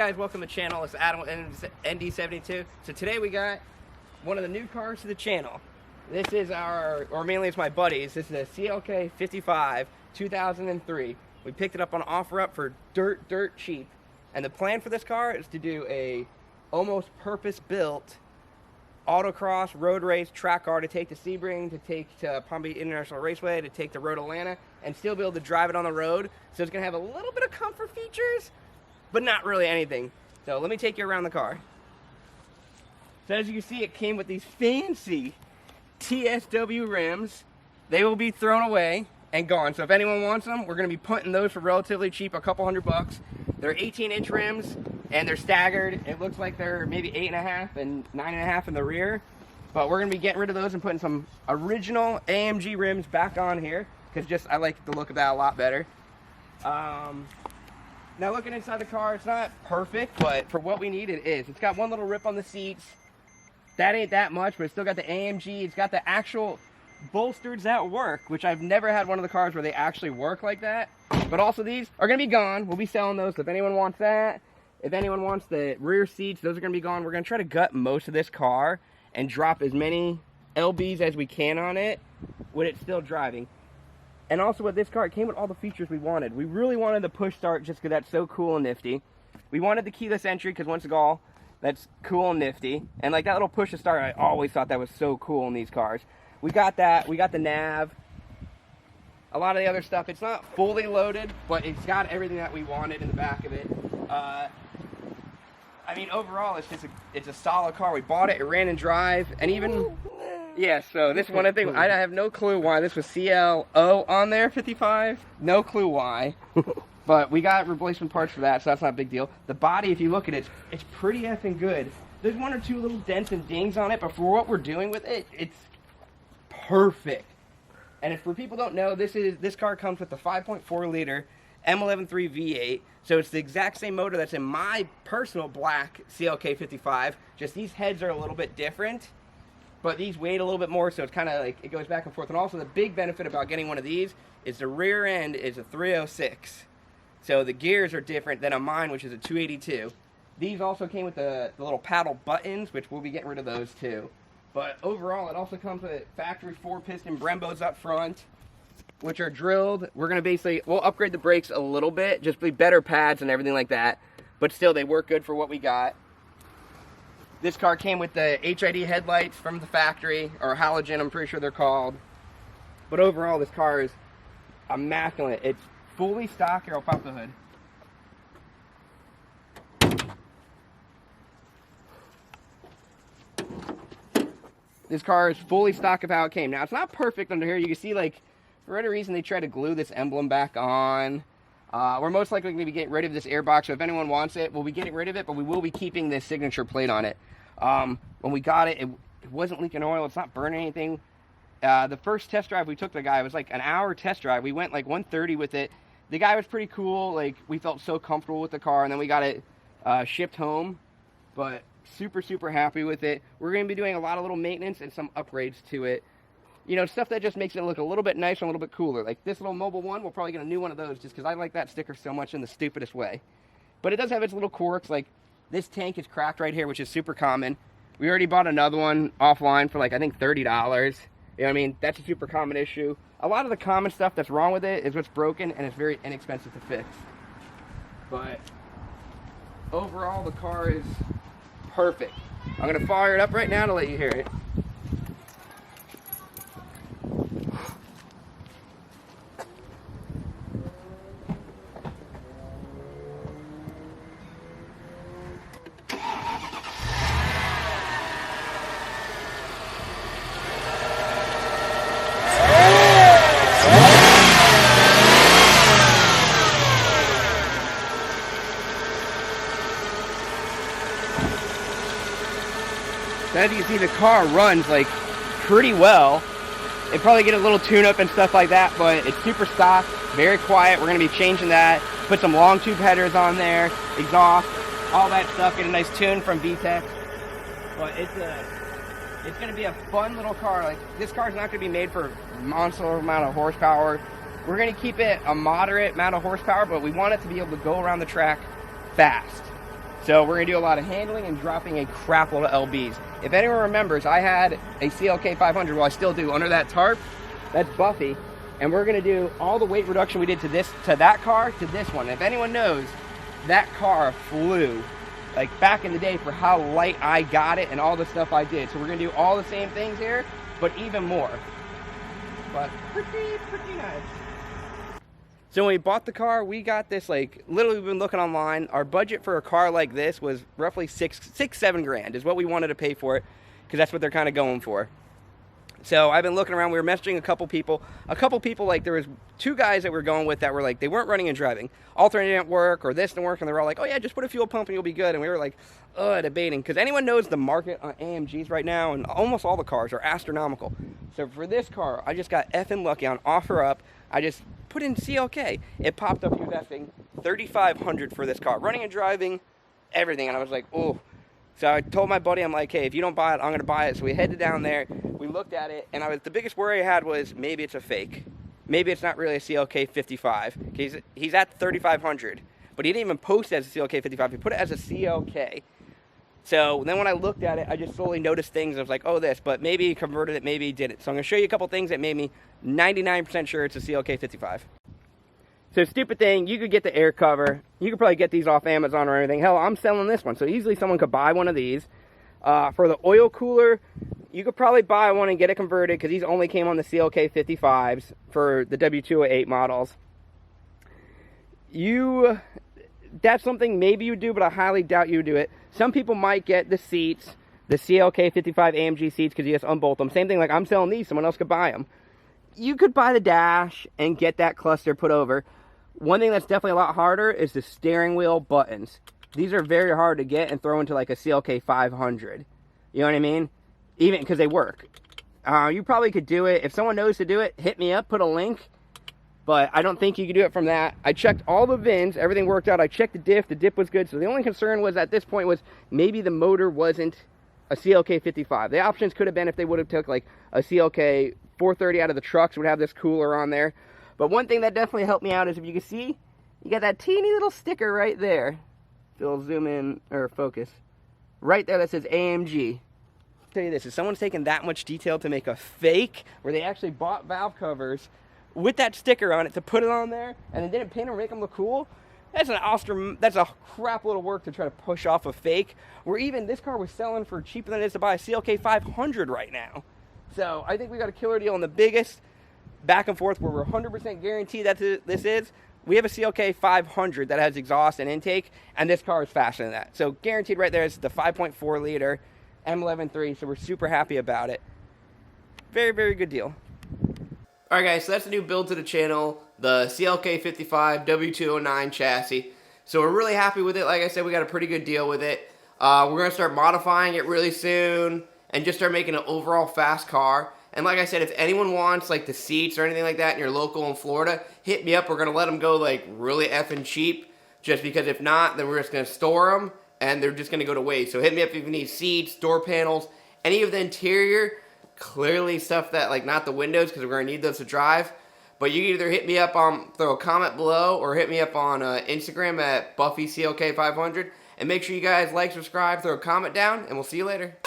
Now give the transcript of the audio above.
guys, welcome to the channel. It's Adam ND72. So today we got one of the new cars to the channel. This is or mainly it's my buddy's. This is a CLK55 2003. We picked it up on OfferUp for dirt cheap. And the plan for this car is to do a almost purpose-built autocross road race track car to take to Sebring, to take to Palm Beach International Raceway, to take to Road Atlanta, and still be able to drive it on the road. So it's gonna have a little bit of comfort features, but not really anything. So let me take you around the car. So as you can see, it came with these fancy TSW rims. They will be thrown away and gone. So if anyone wants them, we're gonna be punting those for relatively cheap, a couple $100. They're 18-inch rims and they're staggered. It looks like they're maybe 8.5 and 9.5 in the rear. But we're gonna be getting rid of those and putting some original AMG rims back on here, because I like the look of that a lot better. Now looking inside the car, it's not perfect, but for what we need, it is. It's got one little rip on the seats. That ain't that much, but it's still got the AMG. It's got the actual bolsters that work, which I've never had one of the cars where they actually work like that. But also these are gonna be gone. We'll be selling those, so if anyone wants that. If anyone wants the rear seats, those are gonna be gone. We're gonna try to gut most of this car and drop as many LBs as we can on it with it still driving. And also with this car, it came with all the features we wanted. We really wanted the push start just because that's so cool and nifty. We wanted the keyless entry because once again, that's cool and nifty. And like that little push to start, I always thought that was so cool in these cars. We got that. We got the nav. A lot of the other stuff, it's not fully loaded, but it's got everything that we wanted in the back of it. I mean, overall, it's a solid car. We bought it, it ran and drive, and even... Yeah, so this one thing, I have no clue why this was CLO on there, 55. No clue why. But we got replacement parts for that, so that's not a big deal. The body, if you look at it, it's pretty effing good. There's one or two little dents and dings on it, but for what we're doing with it, it's perfect. And if for people who don't know, this car comes with the 5.4 liter M11.3 V8. So it's the exact same motor that's in my personal black CLK55. Just these heads are a little bit different. But these weigh a little bit more, so it's kind of like, it goes back and forth. And also the big benefit about getting one of these is the rear end is a 306. So the gears are different than on mine, which is a 282. These also came with the little paddle buttons, which we'll be getting rid of those too. But overall, it also comes with factory 4-piston Brembos up front, which are drilled. We're going to we'll upgrade the brakes a little bit, just be better pads and everything like that. But still, they work good for what we got. This car came with the HID headlights from the factory, or halogen, I'm pretty sure they're called. But overall, this car is immaculate. It's fully stock. Here, I'll pop the hood. This car is fully stock of how it came. Now, it's not perfect under here. You can see, like, for whatever reason, they tried to glue this emblem back on. We're most likely going to be getting rid of this airbox, so if anyone wants it, we'll be getting rid of it, but we will be keeping this signature plate on it. When we got it, it wasn't leaking oil, it's not burning anything. The first test drive we took the guy, it was like an hour test drive. We went like 130 with it. The guy was pretty cool, like we felt so comfortable with the car, and then we got it shipped home, but super happy with it. We're going to be doing a lot of little maintenance and some upgrades to it. You know, stuff that just makes it look a little bit nicer, a little bit cooler. Like this little mobile one, we'll probably get a new one of those just because I like that sticker so much in the stupidest way. But it does have its little quirks, like this tank is cracked right here, which is super common. We already bought another one offline for like, I think $30. You know what I mean? That's a super common issue. A lot of the common stuff that's wrong with it is what's broken, and it's very inexpensive to fix. But overall, the car is perfect. I'm going to fire it up right now to let you hear it. As you can see, the car runs like pretty well. It probably get a little tune-up and stuff like that, but it's super stock, very quiet. We're going to be changing that. Put some long tube headers on there, exhaust, all that stuff. Get a nice tune from VTEC. But it's going to be a fun little car. Like this car's not going to be made for a monster amount of horsepower. We're going to keep it a moderate amount of horsepower, but we want it to be able to go around the track fast. So we're gonna do a lot of handling and dropping a crap load of LBs. If anyone remembers, I had a CLK500, well I still do, under that tarp. That's Buffy. And we're gonna do all the weight reduction we did to that car to this one. If anyone knows, that car flew like back in the day for how light I got it and all the stuff I did. So we're gonna do all the same things here, but even more. But pretty nice. So when we bought the car, we got this, like, literally we've been looking online. Our budget for a car like this was roughly $7 grand is what we wanted to pay for it, because that's what they're kind of going for. So I've been looking around. We were messaging a couple people, like there was 2 guys that we were going with that were like, they weren't running and driving. Alternator didn't work or this didn't work, and they were all like, oh yeah, just put a fuel pump and you'll be good. And we were like, debating, because anyone knows the market on AMGs right now, and almost all the cars are astronomical. So for this car, I just got effing lucky on OfferUp. I just put in CLK. It popped up, he was asking $3,500 for this car, running and driving, everything. And I was like, oh. So I told my buddy, I'm like, hey, if you don't buy it, I'm going to buy it. So we headed down there, we looked at it, and the biggest worry I had was maybe it's a fake. Maybe it's not really a CLK55. He's at $3,500, but he didn't even post it as a CLK55. He put it as a CLK. So then when I looked at it, I just slowly noticed things. I was like, oh, this, but maybe he converted it, maybe he didn't. So I'm going to show you a couple things that made me 99% sure it's a CLK55. So stupid thing, you could get the air cover. You could probably get these off Amazon or anything. Hell, I'm selling this one, so easily someone could buy one of these. For the oil cooler, you could probably buy one and get it converted, because these only came on the CLK55s for the W208 models. That's something maybe you do, but I highly doubt you do it. Some people might get the seats, the CLK55 AMG seats, because you just unbolt them. Same thing, like I'm selling these, someone else could buy them. You could buy the dash and get that cluster put over. One thing that's definitely a lot harder is the steering wheel buttons. These are very hard to get and throw into like a CLK500. You know what I mean? Even because they work. You probably could do it. If someone knows to do it, hit me up, put a link. But I don't think you can do it from that. I checked all the VINs, everything worked out. I checked the dip was good. So the only concern was at this point was maybe the motor wasn't a CLK55. The options could have been if they would have took like a CLK 430 out of the trucks, would have this cooler on there. But one thing that definitely helped me out is, if you can see, you got that teeny little sticker right there. If you'll zoom in or focus. Right there that says AMG. I'll tell you this, if someone's taken that much detail to make a fake, where they actually bought valve covers with that sticker on it to put it on there, and then didn't paint them or make them look cool, that's a crap load of work to try to push off a fake. Where even this car was selling for cheaper than it is to buy a CLK500 right now. So I think we got a killer deal on the biggest back and forth where we're 100% guaranteed that this is. We have a CLK 500 that has exhaust and intake, and this car is faster than that. So guaranteed right there is the 5.4 liter M11.3, so we're super happy about it. Very, very good deal. Alright guys, so that's the new build to the channel, the CLK55 W209 chassis. So we're really happy with it. Like I said, we got a pretty good deal with it. We're going to start modifying it really soon and just start making an overall fast car. And like I said, if anyone wants like the seats or anything like that in your local in Florida, hit me up. We're going to let them go like really effing cheap. Just because if not, then we're just going to store them and they're just going to go to waste. So hit me up if you need seats, door panels, any of the interior. Clearly stuff that, like, not the windows, because we're going to need those to drive. But you can either hit me up on, throw a comment below, or hit me up on Instagram at BuffyCLK500. And make sure you guys like, subscribe, throw a comment down, and we'll see you later.